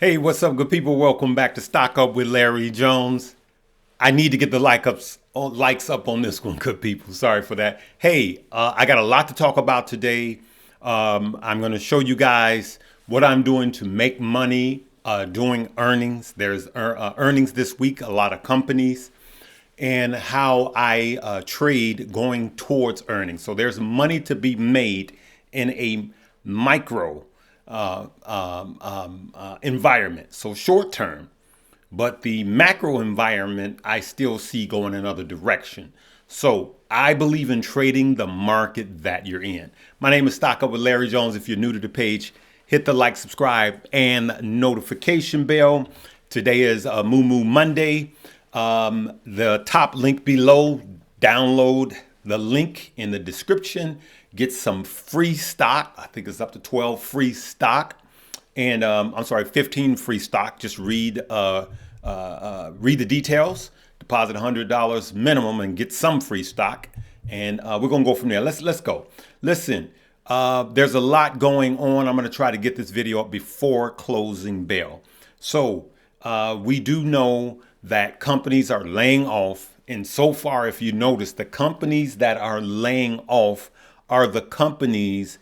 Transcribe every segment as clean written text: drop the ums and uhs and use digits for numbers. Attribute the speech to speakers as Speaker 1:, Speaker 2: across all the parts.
Speaker 1: Hey, what's up, good people? Welcome back to Stock Up with Larry Jones. I need to get the likes up on this one, good people. Sorry for that. Hey, I got a lot to talk about today. I'm going to show you guys what I'm doing to make money doing earnings. There's earnings this week, a lot of companies, and how I trade going towards earnings. So there's money to be made in a micro environment. So short term, but the macro environment I still see going another direction. So I believe in trading the market that you're in. My name is Stock Up with Larry Jones. If you're new to the page, hit the like, subscribe, and notification bell. Today is Moo Monday. The top link below, download the link in the description. Get some free stock. I think it's up to 12 free stock. And 15 free stock. Just read the details. Deposit $100 minimum and get some free stock. And we're going to go from there. Let's go. Listen, there's a lot going on. I'm going to try to get this video up before closing bell. So we do know that companies are laying off. And so far, if you notice, the companies that are laying off are the companies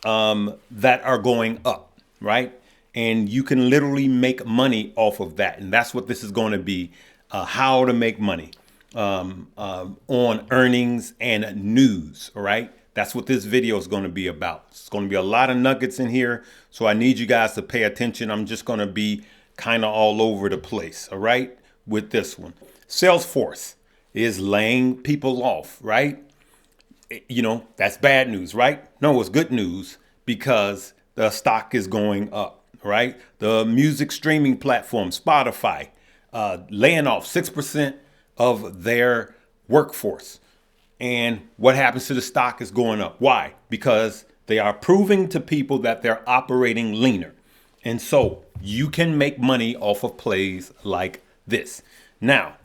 Speaker 1: that are going up, right? And you can literally make money off of that. And that's what this is going to be, how to make money on earnings and news, all right? That's what this video is going to be about. It's going to be a lot of nuggets in here. So I need you guys to pay attention. I'm just going to be kind of all over the place, all right, with this one. Salesforce is laying people off, right? You know, that's bad news, right? No, it's good news because the stock is going up, right? The music streaming platform, Spotify, laying off 6% of their workforce. And what happens to the stock is going up. Why? Because they are proving to people that they're operating leaner. And so you can make money off of plays like this. Now,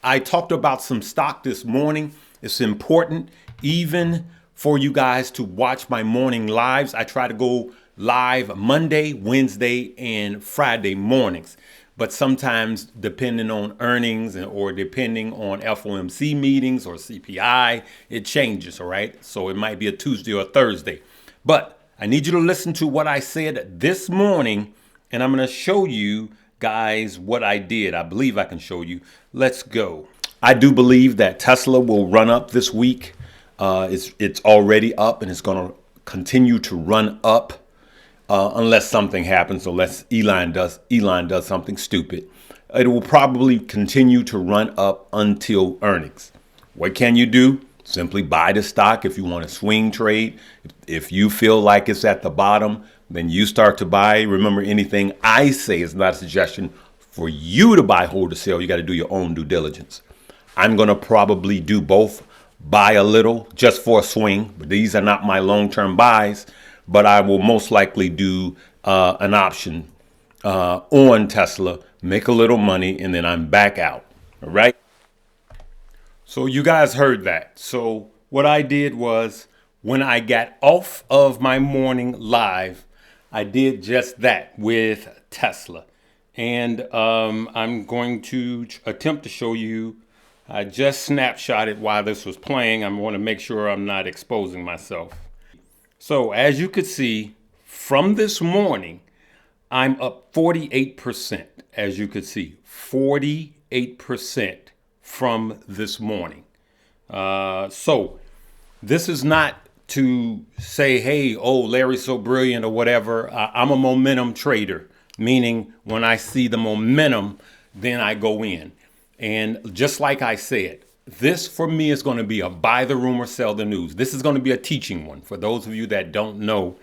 Speaker 1: I talked about some stock this morning. It's important even for you guys to watch my morning lives. I try to go live Monday, Wednesday, and Friday mornings. But sometimes depending on earnings or depending on FOMC meetings or CPI, it changes, all right? So it might be a Tuesday or a Thursday. But I need you to listen to what I said this morning, and I'm going to show you guys what I did. I believe I can show you. Let's go. I do believe that Tesla will run up this week. It's already up and it's going to continue to run up unless something happens, unless Elon does something stupid. It will probably continue to run up until earnings. What can you do? Simply buy the stock if you want to swing trade. If you feel like it's at the bottom, then you start to buy. Remember, anything I say is not a suggestion for you to buy, hold, or sell. You got to do your own due diligence. I'm going to probably do both, buy a little just for a swing. But these are not my long-term buys, but I will most likely do an option on Tesla, make a little money, and then I'm back out. All right. So you guys heard that. So what I did was when I got off of my morning live, I did just that with Tesla. And I'm going to attempt to show you. I just snapshotted while this was playing. I want to make sure I'm not exposing myself. So as you could see from this morning, I'm up 48%. As you could see, 48% from this morning. So this is not to say, hey, oh, Larry's so brilliant or whatever. I'm a momentum trader, meaning when I see the momentum, then I go in. And just like I said, this for me is going to be a buy the rumor, sell the news. This is going to be a teaching one for those of you that don't know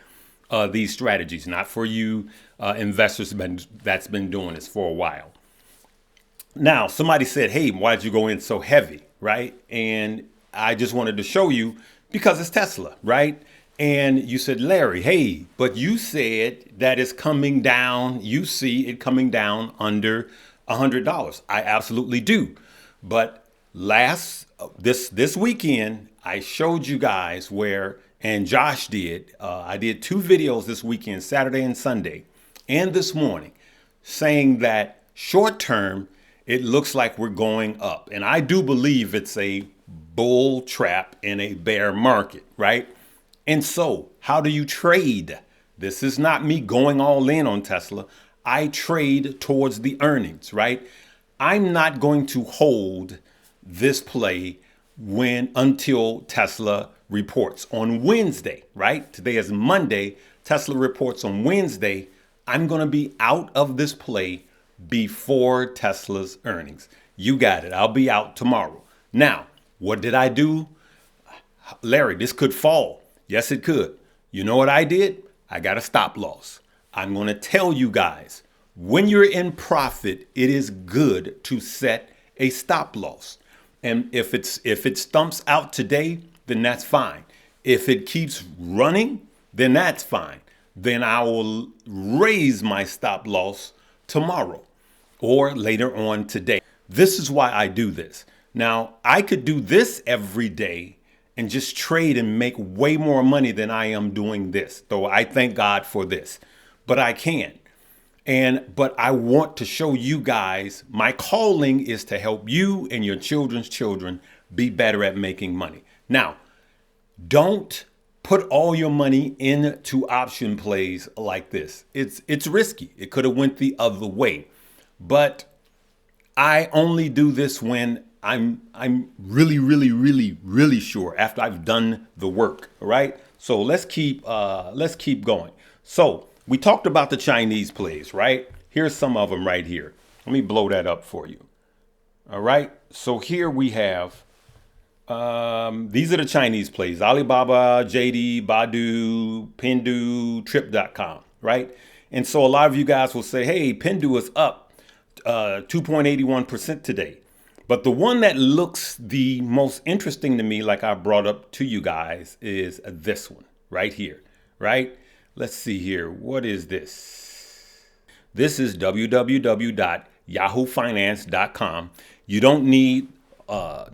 Speaker 1: these strategies, not for you investors that's been doing this for a while. Now, somebody said, hey, why did you go in so heavy, right? And I just wanted to show you because it's Tesla, right? And you said, Larry, hey, but you said that it's coming down. You see it coming down under $100. I absolutely do. But this weekend, I showed you guys where and Josh did. I did 2 videos this weekend, Saturday and Sunday, and this morning, saying that short term, it looks like we're going up. And I do believe it's a bull trap in a bear market, right? And so, how do you trade? This is not me going all in on Tesla. I trade towards the earnings, right? I'm not going to hold this play until Tesla reports on Wednesday, right? Today is Monday. Tesla reports on Wednesday. I'm going to be out of this play before Tesla's earnings. You got it. I'll be out tomorrow. Now, what did I do? Larry, this could fall. Yes, it could. You know what I did? I got a stop loss. I'm going to tell you guys, when you're in profit, it is good to set a stop loss. And if it stumps out today, then that's fine. If it keeps running, then that's fine. Then I will raise my stop loss tomorrow or later on today. This is why I do this. Now, I could do this every day and just trade and make way more money than I am doing this. Though I thank God for this, but I can't. But I want to show you guys my calling is to help you and your children's children be better at making money. Now, don't put all your money into option plays like this. It's risky. It could have went the other way, but I only do this when I'm really, really, really, really sure after I've done the work. All right. So let's keep going. So we talked about the Chinese plays, right? Here's some of them right here. Let me blow that up for you. All right. So here we have, these are the Chinese plays: Alibaba, JD, Baidu, Pindu, Trip.com, right? And so a lot of you guys will say, hey, Pindu is up 2.81% today. But the one that looks the most interesting to me, like I brought up to you guys, is this one right here, right? Let's see here. What is this? This is www.yahoofinance.com. You don't need,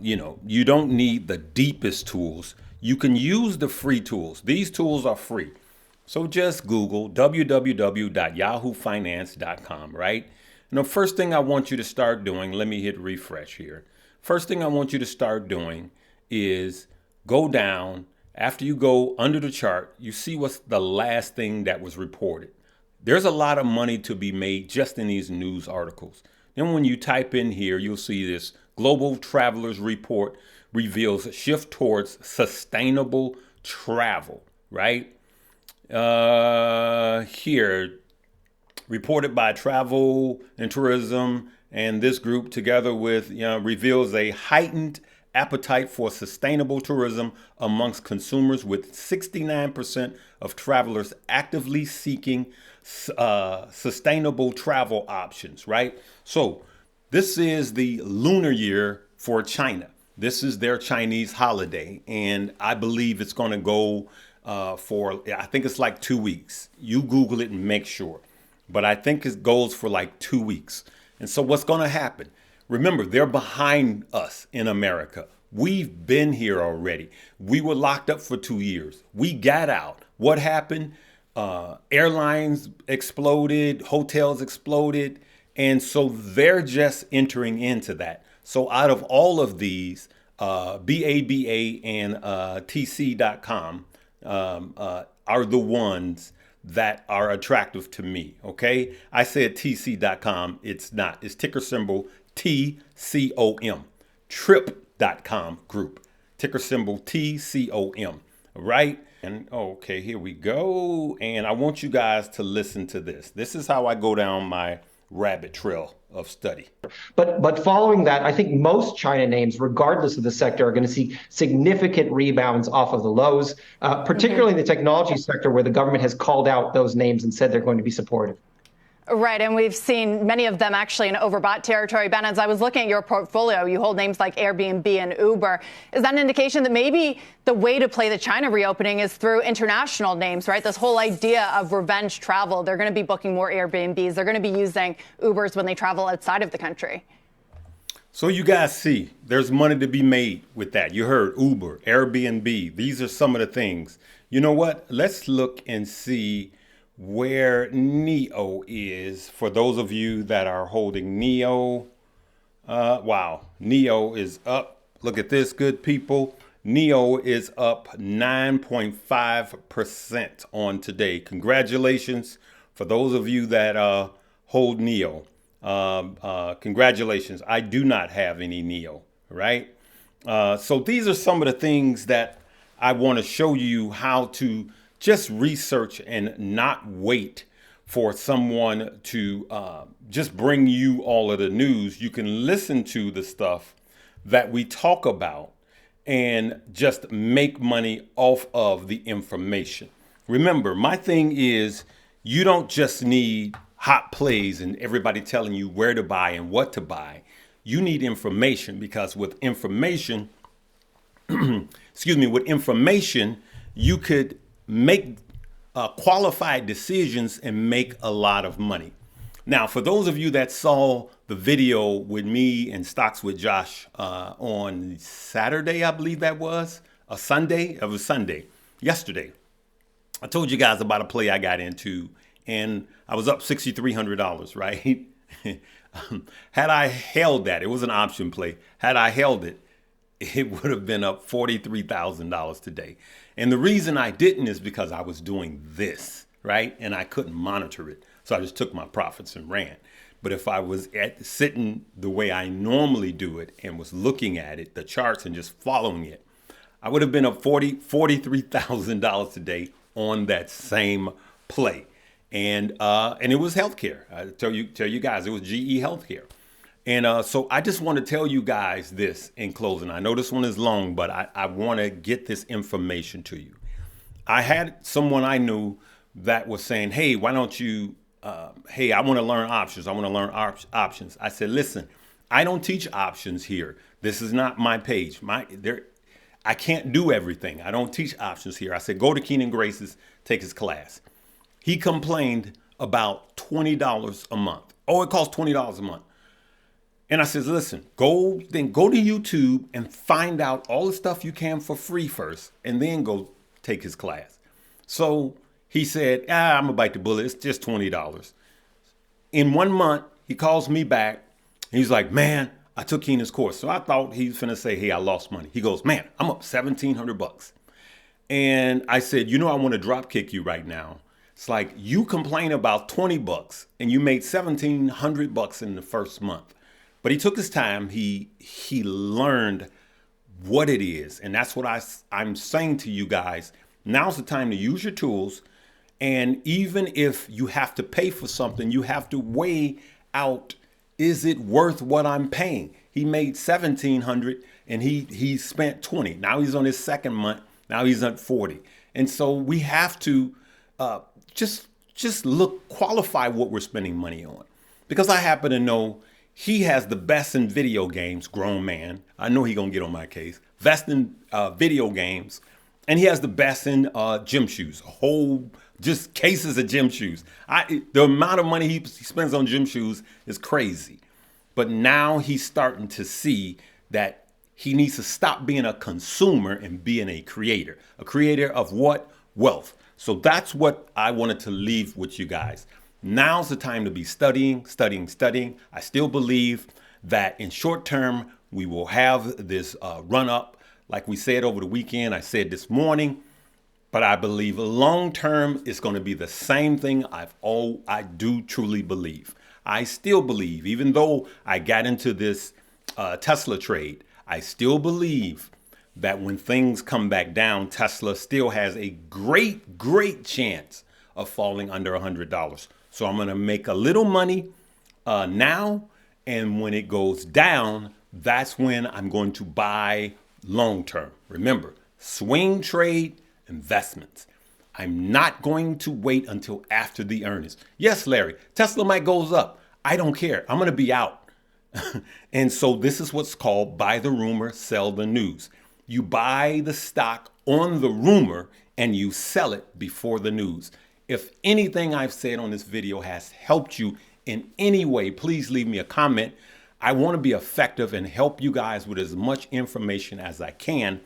Speaker 1: you don't need the deepest tools. You can use the free tools. These tools are free. So just Google www.yahoofinance.com, right? And the first thing I want you to start doing, let me hit refresh here. First thing I want you to start doing is go down. After you go under the chart, you see what's the last thing that was reported. There's a lot of money to be made just in these news articles. Then when you type in here, you'll see this Global Travelers Report reveals a shift towards sustainable travel, right? Here, reported by Travel and Tourism, and this group together with, reveals a heightened appetite for sustainable tourism amongst consumers, with 69% of travelers actively seeking sustainable travel options, right? So this is the lunar year for China. This is their Chinese holiday, and I believe it's going to go for, I think it's like 2 weeks. You Google it and make sure. But I think it goes for like 2 weeks. And so what's going to happen? Remember, they're behind us in America. We've been here already. We were locked up for 2 years. We got out. What happened? Airlines exploded, hotels exploded. And so they're just entering into that. So out of all of these, BABA and TC.com are the ones that are attractive to me. Okay. I said TC.com. It's not. It's ticker symbol TCOM. Trip.com group. Ticker symbol TCOM. Right. And okay, here we go. And I want you guys to listen to this. This is how I go down my rabbit trail of study.
Speaker 2: But following that, I think most China names, regardless of the sector, are going to see significant rebounds off of the lows, particularly in the technology sector, where the government has called out those names and said they're going to be supportive.
Speaker 3: Right, and we've seen many of them actually in overbought territory. Ben, as I was looking at your portfolio, you hold names like Airbnb and Uber. Is that an indication that maybe the way to play the China reopening is through international names, right? This whole idea of revenge travel. They're going to be booking more Airbnbs. They're going to be using Ubers when they travel outside of the country.
Speaker 1: So you guys see, there's money to be made with that. You heard Uber, Airbnb. These are some of the things. You know what? Let's look and see where Neo is. For those of you that are holding Neo, wow, Neo is up. Look at this, good people. Neo is up 9.5% on today. Congratulations for those of you that hold Neo. Congratulations. I do not have any Neo, right? So these are some of the things that I want to show you how to just research and not wait for someone to just bring you all of the news. You can listen to the stuff that we talk about and just make money off of the information. Remember, my thing is you don't just need hot plays and everybody telling you where to buy and what to buy. You need information, because with information, with information, you could make qualified decisions and make a lot of money. Now, for those of you that saw the video with me and Stocks with Josh on Saturday, I believe that was, a Sunday, it was Sunday, yesterday, I told you guys about a play I got into, and I was up $6,300, right? Had I held that, it was an option play. Had I held it, it would have been up $43,000 today. And the reason I didn't is because I was doing this, right? And I couldn't monitor it. So I just took my profits and ran. But if I was sitting the way I normally do it and was looking at it, the charts, and just following it, I would have been up $43,000 today on that same play. And it was healthcare. I tell you guys, it was GE Healthcare. And so I just want to tell you guys this in closing. I know this one is long, but I want to get this information to you. I had someone I knew that was saying, hey, why don't you, hey, I want to learn options. I want to learn options. I said, listen, I don't teach options here. This is not my page. I can't do everything. I don't teach options here. I said, go to Keenan Grace's, take his class. He complained about $20 a month. Oh, it costs $20 a month. And I said, listen, go to YouTube and find out all the stuff you can for free first, and then go take his class. So he said, I'm gonna bite the bullet. It's just $20. In 1 month, he calls me back. He's like, man, I took Keenan's course. So I thought he was finna say, hey, I lost money. He goes, man, I'm up $1,700. And I said, I want to drop kick you right now. It's like you complain about $20 and you made $1,700 in the first month. But he took his time. He learned what it is. And that's what I'm saying to you guys. Now's the time to use your tools. And even if you have to pay for something, you have to weigh out, is it worth what I'm paying? He made $1,700 and he spent $20. Now he's on his second month. Now he's at $40. And so we have to just qualify what we're spending money on. Because I happen to know he has the best in video games, grown man. I know he's going to get on my case. Best in video games. And he has the best in gym shoes. Just cases of gym shoes. The amount of money he spends on gym shoes is crazy. But now he's starting to see that he needs to stop being a consumer and being a creator. A creator of what? Wealth. So that's what I wanted to leave with you guys. Now's the time to be studying. I still believe that in short term, we will have this run up. Like we said over the weekend, I said this morning, but I believe long term it's going to be the same thing I do truly believe. I still believe, even though I got into this Tesla trade, I still believe that when things come back down, Tesla still has a great chance of falling under $100. So I'm going to make a little money now. And when it goes down, that's when I'm going to buy long term. Remember, swing trade investments. I'm not going to wait until after the earnings. Yes, Larry, Tesla might goes up. I don't care. I'm going to be out. And so this is what's called buy the rumor, sell the news. You buy the stock on the rumor and you sell it before the news. If anything I've said on this video has helped you in any way, please leave me a comment. I want to be effective and help you guys with as much information as I can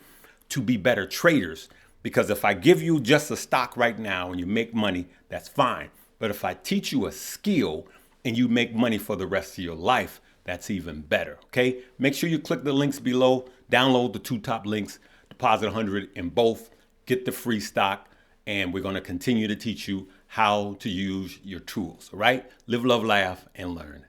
Speaker 1: to be better traders. Because if I give you just a stock right now and you make money, that's fine. But if I teach you a skill and you make money for the rest of your life, that's even better, okay? Make sure you click the links below, download the 2 top links, deposit 100 in both, get the free stock, and we're gonna continue to teach you how to use your tools, all right? Live, love, laugh, and learn.